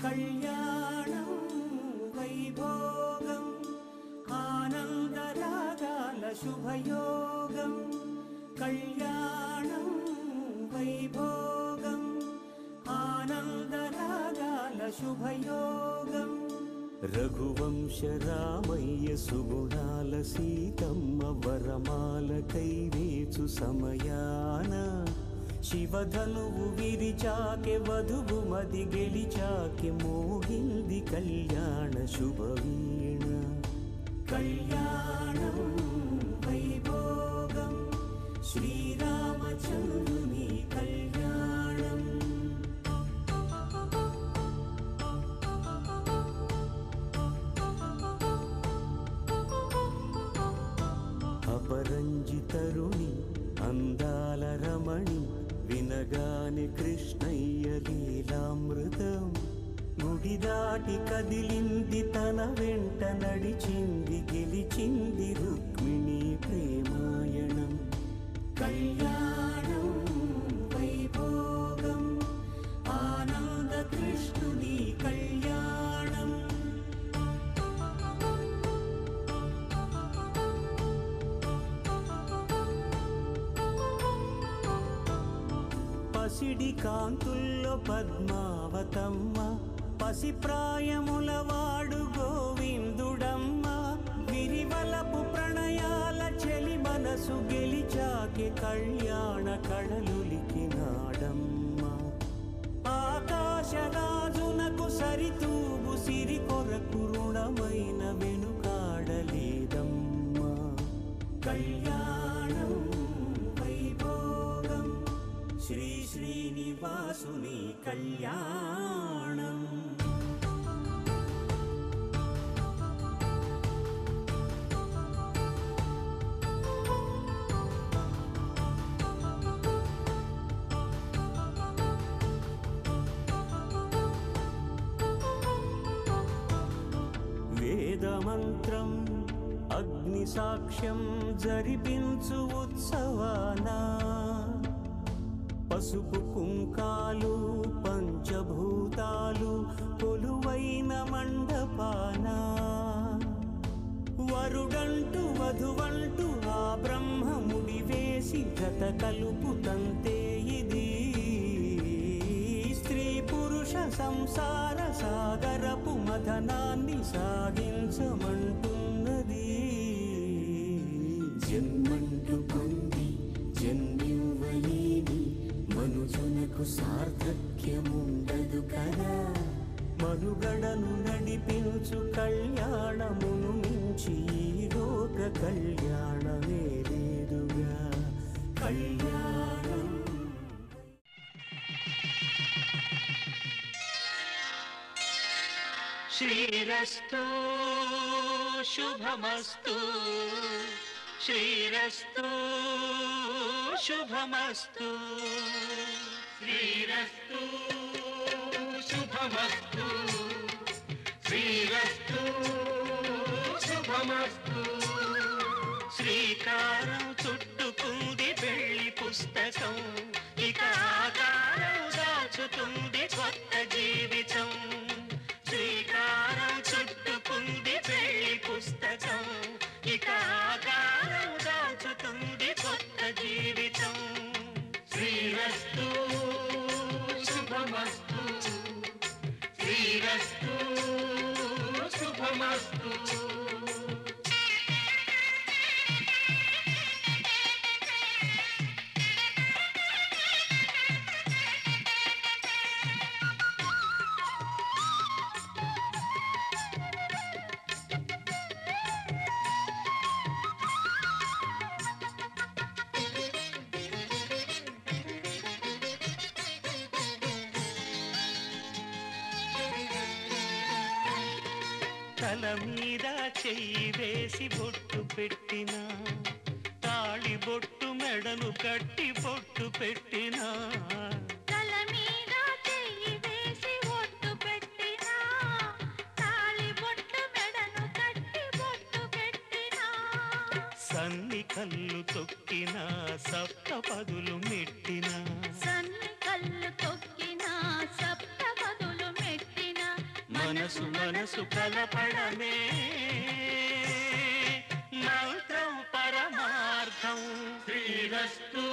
కళ్యాణం వైభోగం ఆనందరాగాల శుభయోగం కళ్యాణం వైభోగం ఆనందరాగాల శుభయోగం రఘువంశ రామయ్య సుగుణాల సీతమ్మ వరమాల కైవేచు సమయాన శివధనువు విరిచాకె వధువు మది గెలిచాకె మోగింది కళ్యాణ శుభవీణ కళ్యాణం వైభోగం శ్రీరామచంద్రుని కళ్యాణం అపరంజి తరుణి అందాల రమణి వినగాని కృష్ణయ్య లీలామృతం గుడి దాటి కదిలింది తన వెంట నడిచింది గెలిచింది రుక్మిణి ప్రేమాయణం కళ్యాణం వైభోగం ఆనంద కృష్ణుని కళ్యాణం పసిడి కాంతుల్లో పద్మావతమ్మ పసిప్రాయముల వాడు గోవిందుడమ్మ విరివలపు ప్రణయాల చెలి మనసు గెలిచాకె కళ్యాణ కళలులికినాడమ్మ ఆకాశరాజునకు సరితూగు సిరి కొరకు రుణమైన వెనుకాడలేదమ్మా కళ్యాణం వైభోగం శ్రీ శ్రీనివాసుని కళ్యాణం వేదమంత్రం అగ్ని సాక్ష్యం జరిపించు ఉత్సవానా పసుపు కుంకాలు పంచభూతాలు కొలువైన మండపాన వరుడంటూ వధువంటూ ఆ బ్రహ్మముడి వేసి జత కలుపుతంతే ఇది స్త్రీ పురుష సంసార సాగరపు మథనాన్ని సాగించమంటున్నది జన్మంటూ పొంది జన్మివ్వలేని మనుజునకు సార్థక్యముండదు కదా మనుగడను నడిపించు కళ్యాణమును మించి ఈ లోక కళ్యాణమే లేదుగా కళ్యాణం శ్రీరస్తు శుభమస్తు శ్రీరస్తు శుభమస్తు శ్రీరస్తు శుభమస్తు శ్రీరస్తు శుభమస్తు శ్రీకారం చుట్టుకుంది పెళ్లి పుస్తకం ఇక ఆకారం దాచుతుంది కొత్త జీవితం శ్రీకారం చుట్టుకుంది పెళ్లి పుస్తకం ఇక ఆకారం దాచుతుంది కొత్త జీవితం శ్రీరస్తు శుభమస్తు శ్రీరస్తు శుభమస్తు తల మీద చెయ్యి వేసి బొట్టు పెట్టినా తాళి బొట్టు మెడను కట్టి బొట్టు పెట్టినా తల మీద చెయ్యి వేసి బొట్టు పెట్టినా తాళి బొట్టు మెడను కట్టి బొట్టు పెట్టినా సన్ని కళ్ళు తొక్కినా సప్త పదులు మెట్టినా సన్ని కళ్ళు తొక్కినా సప్త పదులు మెట్టినా మనసు మనసు కలపడమే మంత్రం పరమార్థం. శ్రీరస్తు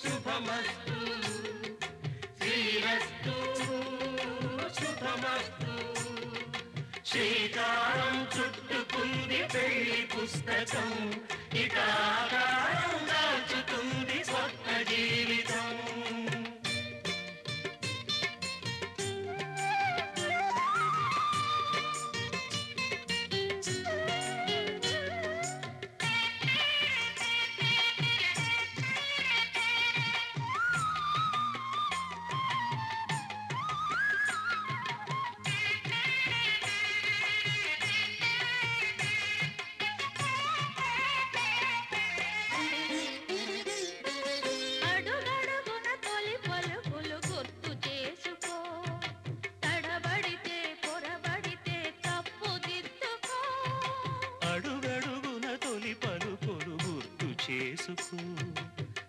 శుభమస్తు, శ్రీరస్తు శుభమస్తు. శ్రీకారం చుట్టుకుంది పెళ్లి పుస్తకం, ఇక ఆకారం దాచుతుంది స్వప్న జీవితం.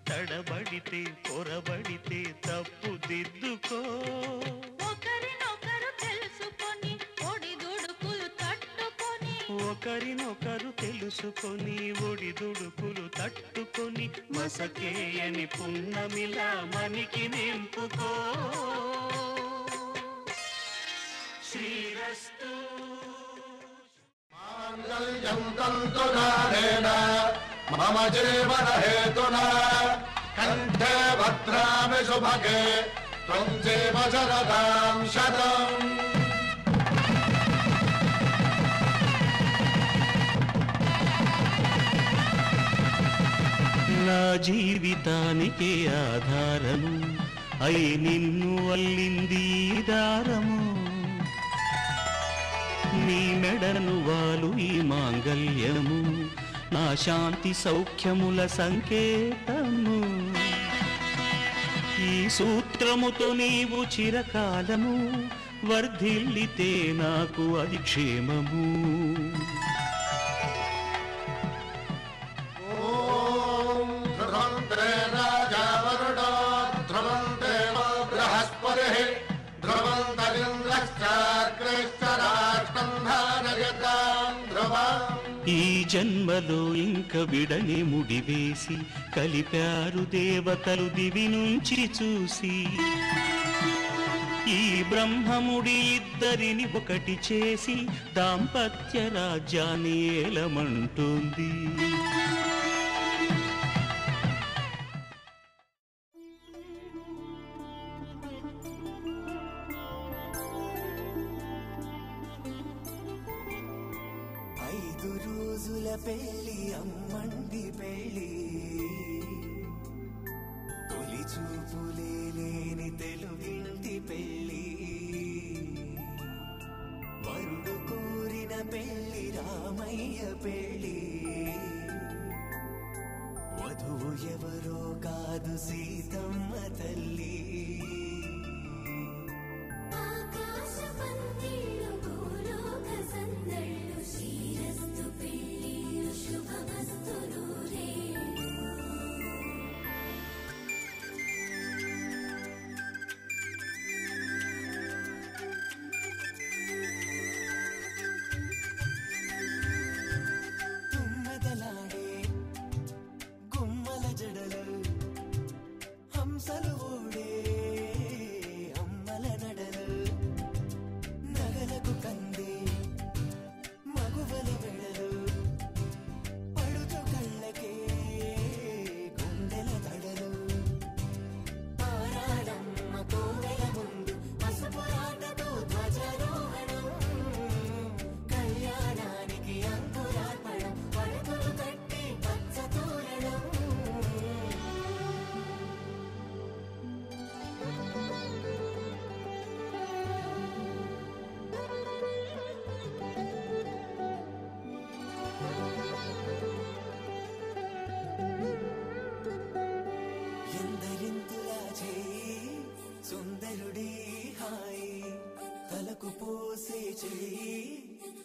తడబడితే పొరబడితే తప్పు దిద్దుకో. ఒకరినొకరు తెలుసుకొని ఒడిదుడుకులు తట్టుకొని, ఒకరినొకరు తెలుసుకొని ఒడిదుడుకులు తట్టుకొని మసకేయని పున్నమిలా మనికి నింపుకో. శ్రీరస్తు మాంగళ్యం తంతునానేన మమ జీవన హేతునా కంఠే భద్రామి శుభగే త్వం జీవ శరదాం శతం. నా జీవితానికి ఆధారము అయి నిన్ను అల్లింది దారము. నీ మెడను వాలు ఈ మాంగళ్యము నా శాంతి సౌఖ్యముల సంకేతము. ఈ సూత్రముతో నీవు చిరకాలము వర్ధిల్లితే నాకు అది క్షేమము. ఓం ధ్రువంతే రాజా వరుణో ధ్రువంతే బృహస్పతిః ధ్రువంతరింద్రశ్చాగ్రశ్చ రాష్ట్రం ధారయతాం ధ్రువం. ఈ జన్మలో ఇంక విడని ముడివేసి కలిపారు దేవతలు దివి నుంచి చూసి. ఈ బ్రహ్మముడి ఇద్దరిని ఒకటి చేసి దాంపత్య రాజ్యాన్ని ఏలమంటుంది. పెళ్ళి అమ్మండి పెళ్ళి, తొలి చూపులే లేని తెలుగింటి పెళ్ళి. వరుడు కోరిన పెళ్ళి రామయ్య పెళ్ళి, వధువు ఎవరో కాదు సీతమ్మ తల్లి.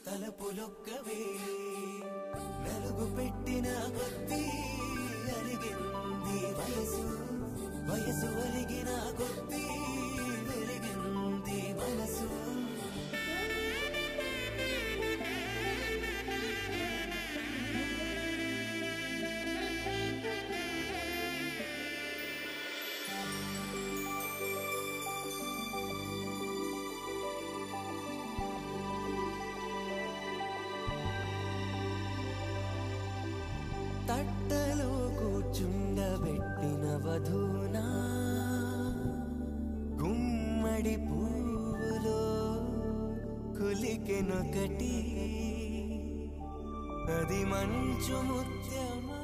తలపులొక్కవే నలుగు పెట్టిన కొద్దీ అలిగింది వయసు, వయసు అలిగిన కొద్దీ వెలిగింది మనసు. గుమ్మడి పువ్వులో కులికెనొకటి అది మంచు ముత్యమా.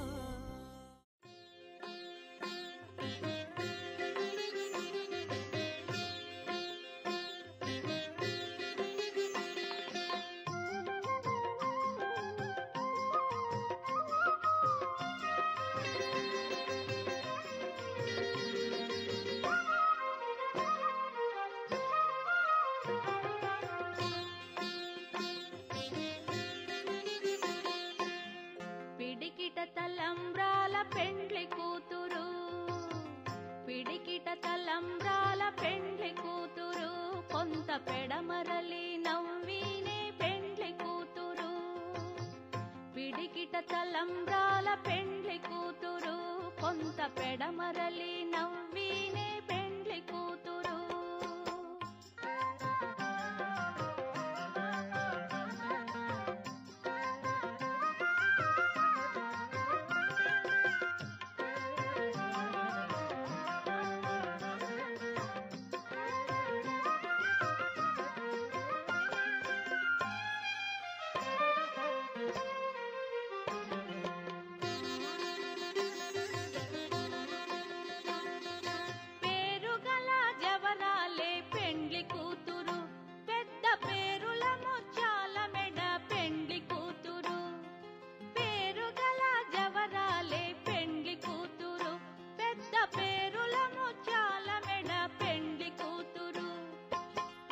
పిడికిట తలంబ్రాల పెండ్లి కూతురు, పిడికిట తలంబ్రాల పెండ్లి కూతురు, కొంత పెడమరలి నవ్వినే పెండ్లి కూతురు. పిడికిట తలంబ్రాల పెండ్లి కూతురు, కొంత పెడమరలి నవ్వినే పెండ్లి కూతురు. పేరుగల జవరాలే పెండ్లి కూతురు, పెద్ద పేరుల ముత్యాల మెడ పెండ్లి కూతురు. పేరుగల జవరాలే పెండ్లి కూతురు, పెద్ద పేరుల ముత్యాల మెడ పెండ్లి కూతురు.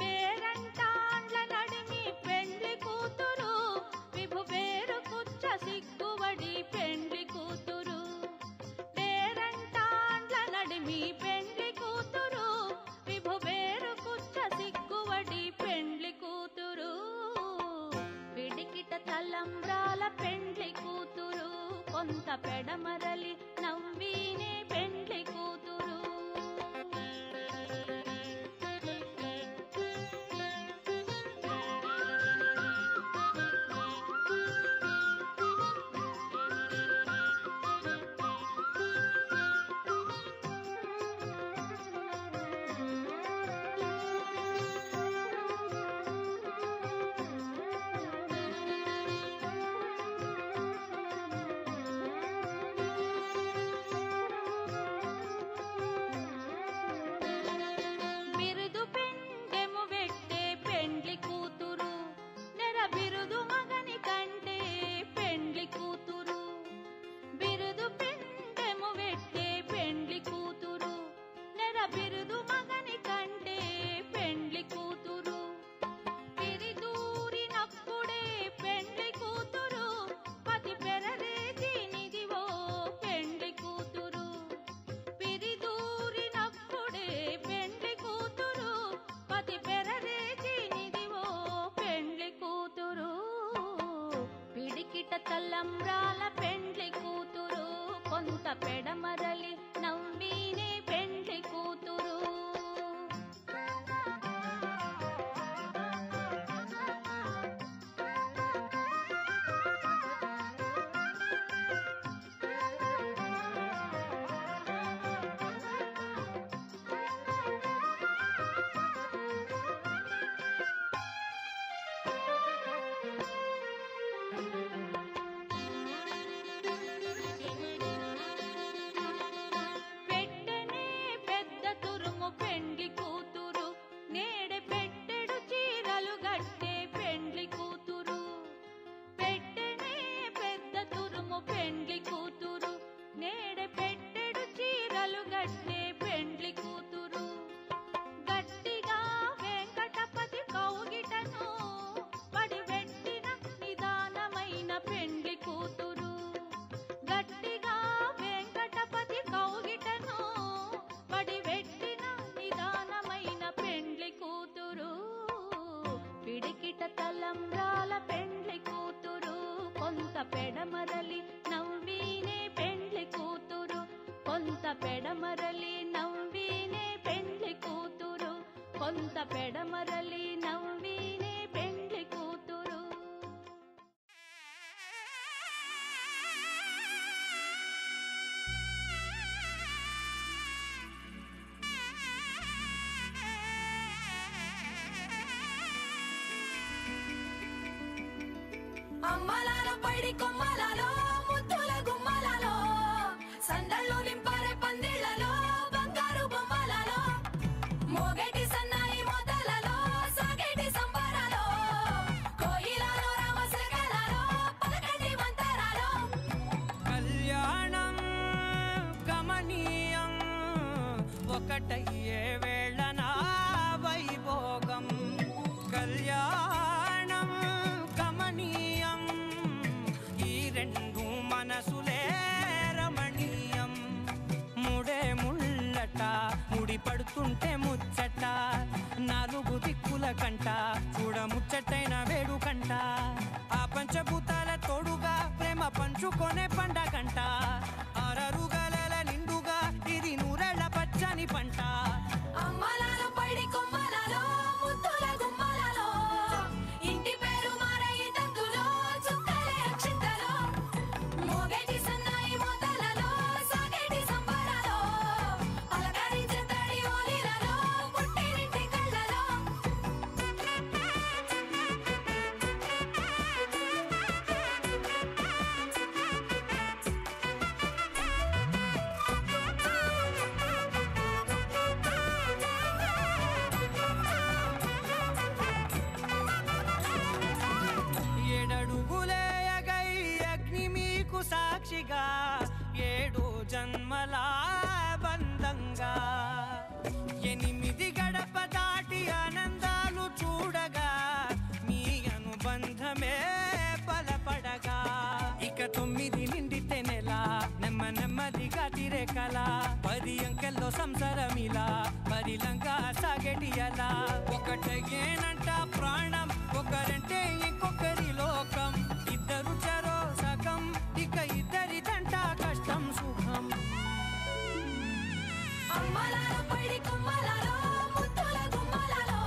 పేరంటాండ్ల నడిమి పెండ్లి కూతురు, విభు పేరు కుచ్చ సిగ్గువడి పెండ్లి కూతురు. పేరంటాండ్ల నడిమి పెండ్లి కూతురు, విభు పేరు కుచ్చ సిగ్గువడి పెండ్లి కూతురు. పిడికిట తలంబ్రాల పెండ్లి కూతురు, కొంత పెడమరలి నవ్వినే పెండ్లి కూతురు. బిరుదు పెండెము వెట్టే పెండ్లి కూతురు, నెర బిరుదు మగని కంటే పెండ్లి కూతురు. బిరుదు పెండెము వెట్టే పెండ్లి కూతురు, నెర బిరుదు మగని కంటే పెండ్లి కూతురు. పిరిదూరినప్పుడే పెండ్లి కూతురు, పతి పెరరేచినిదివో పెండ్లి కూతురు. పిరిదూరినప్పుడే పెండ్లి కూతురు, పతి పెరరేచినిదివో పెండ్లి కూతురు. పిడికిట తలంబ్రాల పెండ్లి కూతురు, కొంత పెడమరలి నవ్వినే పెండ్లి కూతురు. పెట్టెనే పెద్ద తురుము పెండ్లి కూతురు, నేడే పెట్టెడు చీరలు గట్టే పెండ్లి కూతురు. పెట్టెనే పెద్ద తురుము పెండ్లి కూతురు, నేడే పెట్టెడు చీరలు గట్టే పెండ్లి కూతురు. గట్టిగా వెంకటపతి కౌగిటను పడివెట్టిన నిదానమైన పెండ్లి కూతురు. గట్టిగా వెంకటపతి కౌగిటను పడివెట్టిన నిదానమైన పెండ్లి కూతురు. పిడికిట తలంబ్రాల పెండ్లి కూతురు, కొంత పెడమరలి నవ్వినే పెండ్లి కూతురు. కొంత పెడమరలి నవ్వినే పెండ్లి కూతురు, కొంత పెడమరలి నవ్వినే పెండ్లి కూతురు. అమ్మలాలో పైడి కొమ్మలలో ముద్దుల గుమ్మలలో సందళ్ళు నింపారే పందిళ్లలో బంగారు బొమ్మలలో మోగేటి సన్నాయి మొదలలో సాగేటి సంబరాలో కోయిలలో రామశకలలో పలకటి మంతరాలో కళ్యాణం గమనీయం ఒకటయ్యే వేళన వైభోగం కళ్యాణం గమనీయం ఈ రెండు మనసులే రమణీయం ముడే ముళ్ళట ముడి పడుతుంటే ముచ్చట నాలుగు దిక్కుల కంట చూడ ముచ్చటైన వేడుకంట ఆ పంచభూతాల తోడుగా ప్రేమ పంచుకొనే పండగంట ఆరరుగల నిండుగా ఇది నూరెళ్ళ పచ్చని పంట అమ్మలాలో పైడి కొమ్మలలో ముద్దుల గుమ్మలలో ఇంటి పేరు మారయి తందులో చుక్కలే అక్షింతలో మోగేటి సన్నాయి మొదలలో సాగేటి సంబరాలో పలకరించే తడి ఓలిలలో పుట్టినింటి కళ్ళలో ఏడడుగులేయగై అగ్ని మీకు సాక్షిగా ఏడు జన్మల బంధంగా 8 గడప దాటి ఆనందాలు చూడగా మీ అనుబంధమే బలపడగా ఇక 9 నిండితే నెల నెమ్మదిగా తిరే కల 10 అంకెల్లో సంసారమిలా పరిలంగా సాగేటి అలా ఒకటేనంట ప్రాణం ఒకరంటే ఇంకొకరి లోకం ఇద్దరు చరో సగం ఇక ఇద్దరిదంట కష్టం సుఖం అమ్మలాలో పైడి కొమ్మలలో ముద్దుల గుమ్మలలో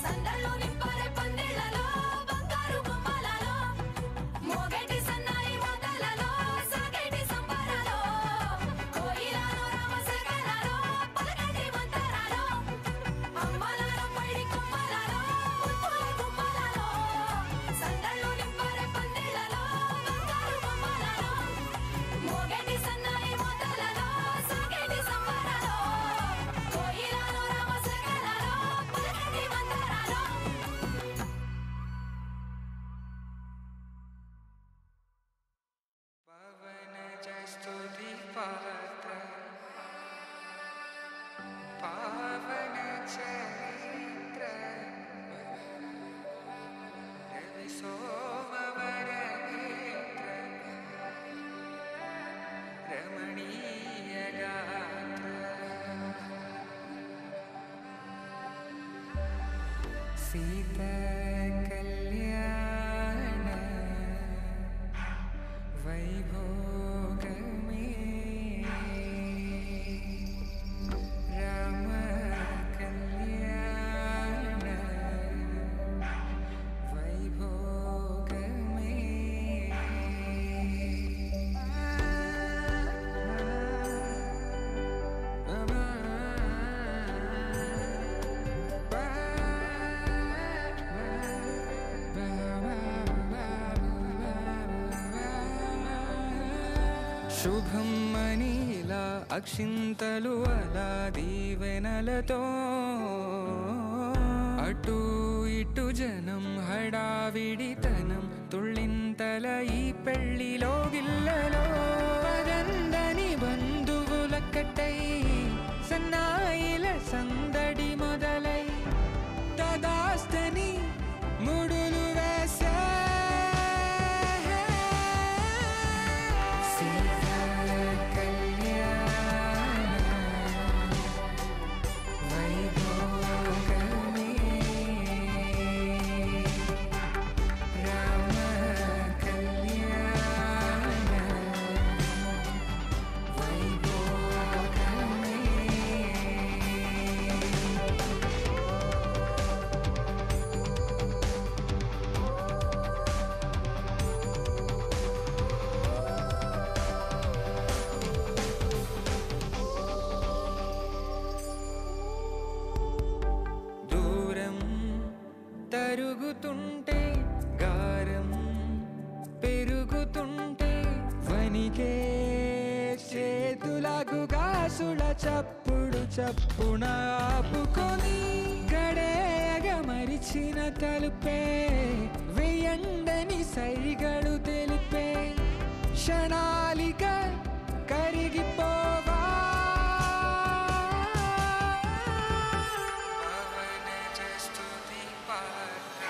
సందళ్ళు నింపారే పందిళ్లలో బంగారు బొమ్మలలో మోగేటి సన్నాయి మొదలలో సాగేటి సంబరాలో కోయిలలో రామశకలలో పలకటి మంతరాలో అమ్మలాలో పైడి కొమ్మలలో ముద్దుల గుమ్మలలో సందళ్ళు నింపారే పందిళ్లలో బంగారు బొమ్మలలో మోగేటి సన్నాయి మొదలలో సాగేటి సంబరాలో కోయిలలో రామశకలలో పలకటి మంతరాలో పవన జస్తుతి పాత్ర పావన చరిత్ర రవి సోమవర నేత్ర రమణీయ గాత్ర సీత కళ్యాణ వైభోగమే రామ కళ్యాణ వైభోగమే శుభం మనీలా అక్షింతలు అలా దీవెనలతో అటు ఇటు జనం హడావిడితనం తుళ్ళింతల ఈ పెళ్లిలో గిల్లలో పదందని బంధువులక్కటై సన్నాయిల సందడి మొదలై తదాస్తని ముడులు వేసా తరుగుతుంటే గారం పోతుంటే వనికే చేతులకు గాసుల చప్పుడు చప్పున ఆపుకొని గడేయగ మరిచిన తలుపే వెయ్యండని సైగడు తెలిపే క్షణాలిక కరిగిపోవా పవన చేస్తుంది పాట